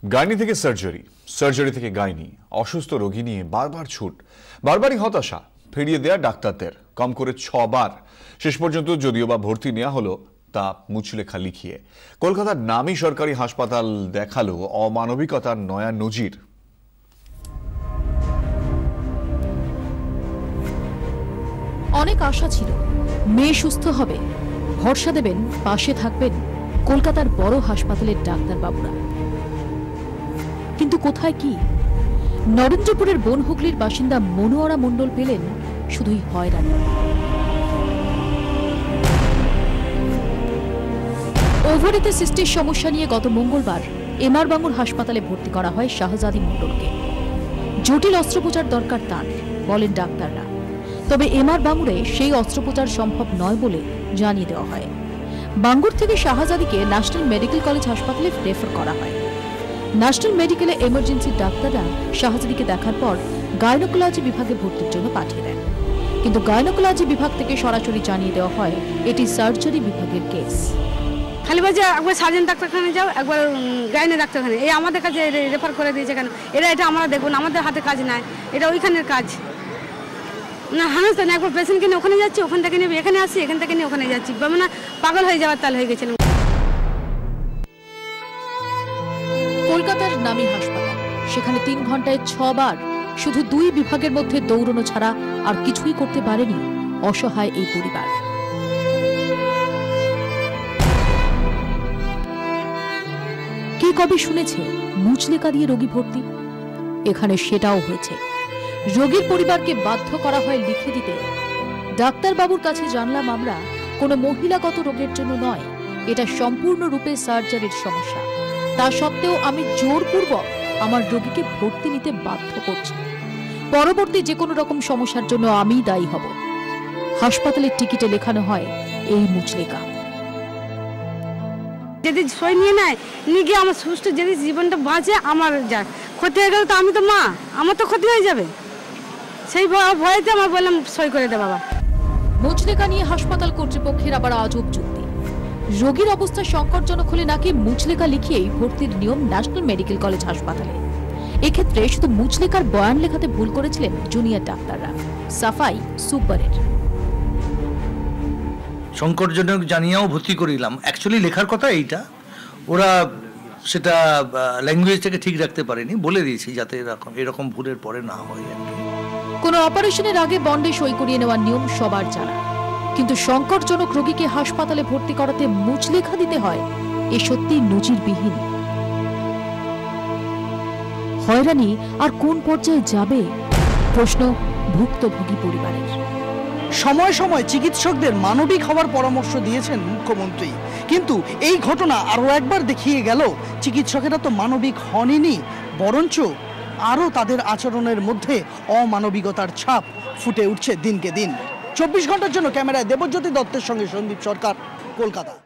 Gynae থেকে surgery, surgery থেকে gynae, অসুস্থ রোগী নিয়ে বারবার ছুট, বারবারই হতাশা, ফিরিয়ে দেয়া ডাক্তারদের কম করে 6 বার। শেষ পর্যন্ত যদিও বা ভর্তি নেওয়া হলো তা মুচলেখা লিখিয়ে। কলকাতার নামী সরকারি হাসপাতাল দেখালো অমানবিকতার নয়া নজির। অনেক আশা ছিল মেয়ে সুস্থ হবে, ভরসা দেবেন, পাশে থাকবেন কলকাতার বড় হাসপাতালের ডাক্তারবাবুরা। কিন্তু কোথায় কি? নরেন্দ্রপুরের বনহুগলির বাসিন্দা মনোয়ারা মণ্ডল পেলেন শুধুই হয়রানি। ওভারিতে সিস্টের সমস্যা নিয়ে গত মঙ্গলবার এমআর বাঙুর হাসপাতালে ভর্তি করা হয় শাহজাদি মণ্ডলকে। জটিল অস্ত্রোপচার দরকার তার, বলেন ডাক্তাররা। তবে এমআর বাঙুরে সেই অস্ত্রোপচার সম্ভব নয় বলে জানিয়ে দেওয়া হয়। বাঙ্গুর থেকে শাহজাদিকে ন্যাশনাল মেডিকেল কলেজ হাসপাতালে রেফার করা হয়। ন্যাশনাল মেডিকেলে এমার্জেন্সি ডাক্তাররা শাহজাদিকে দেখার পর গাইনোকোলজি বিভাগে ভর্তির জন্য পাঠিয়ে দেন। কিন্তু গাইনোকোলজি বিভাগ থেকে সরাসরি জানিয়ে দেওয়া হয় এটি সার্জারি বিভাগের কেস। খালি বাজে একবার সার্জন ডাক্তারখানে যাও, একবার গাইনি ডাক্তারখানে, এই আমাদের কাছে রেফার করে দিয়েছে কেন? এটা আমরা দেখবো না, আমাদের হাতে কাজ নাই, এটা ওইখানের কাজ না। হানাস না, একবার পেশেন্টকে নিয়ে ওখানে যাচ্ছি, ওখান থেকে নিয়ে এখানে আসছি, এখান থেকে নিয়ে ওখানে যাচ্ছি, মানে পাগল হয়ে যাওয়ার তাল হয়ে গেছিলাম। কলকাতার নামী হাসপাতাল, সেখানে 3 ঘন্টায় 6 বার শুধু 2 বিভাগের মধ্যে দৌড়ানো ছাড়া আর কিছুই করতে পারেনি অসহায় এই পরিবার। কে কবে শুনেছে মুচলেখা দিয়ে রোগী ভর্তি? এখানে সেটাও হয়েছে। রোগীর পরিবারকে বাধ্য করা হয় লিখে দিতে, ডাক্তারবাবুর কাছে জানলাম আমরা কোনো মহিলাগত রোগের জন্য নয়, এটা সম্পূর্ণরূপে সার্জারির সমস্যা। তা সত্ত্বেও আমি জোরপূর্বক আমার রোগীকে ভর্তি নিতে বাধ্য করছি। পরবর্তী যে কোনো রকম সমস্যার জন্য আমিই দায়ী হব। হাসপাতালের টিকিটে লেখানো হয় এই মুচলেখা। যদি সই নিয়ে নেয়, নিয়ে গিয়ে আমার সুস্থ যদি জীবনটা বাঁচে, আমার যা ক্ষতি হয়ে গেল তো আমি তো মা, আমার তো ক্ষতি হয়ে যাবে। সেই ভয়েতে আমার বললাম সই করে দে বাবা। মুচলেখা নিয়ে হাসপাতাল কর্তৃপক্ষের আবার আজব যুক্তি। রোগীর অবস্থা সংকটজনক হলে নাকি মুচলেখা লিখিয়েই ভর্তির নিয়ম ন্যাশনাল মেডিকেল কলেজ হাসপাতালে। এক্ষেত্রে শুধু মুচলেখার বয়ান লেখাতে ভুল করেছিলেন জুনিয়র ডাক্তাররা। সাফাই সুপারের। সংকটজনক জানিয়েও ভর্তি করিলাম, অ্যাকচুয়ালি লেখার কথা এইটা, ওরা সেটা ল্যাঙ্গুয়েজটাকে ঠিক রাখতে পারেনি, বলে দিয়েছি যাতে এরকম ভুলের পরে না হয়। কোনো অপারেশনের আগে বন্ডে সই করিয়ে নেওয়ার নিয়ম সবার জানা, কিন্তু সংকটজনক রোগীকে হাসপাতালে ভর্তি করাতে মুচলেখা দিতে হয়, এ সত্যি নজিরবিহীন। হয়রানি আর কোন পর্যায়ে যাবে, প্রশ্ন ভুক্তভোগী পরিবারের। সময় সময় চিকিৎসকদের মানবিক হওয়ার পরামর্শ দিয়েছেন মুখ্যমন্ত্রী, কিন্তু এই ঘটনা আরও একবার দেখিয়ে গেল চিকিৎসকেরা তো মানবিক হননি, বরঞ্চ আরও তাদের আচরণের মধ্যে অমানবিকতার ছাপ ফুটে উঠছে দিনকে দিন। 24 ঘন্টার জন্য ক্যামেরায় দেবজ্যোতি দত্তের সঙ্গে সন্দীপ সরকার, কলকাতা।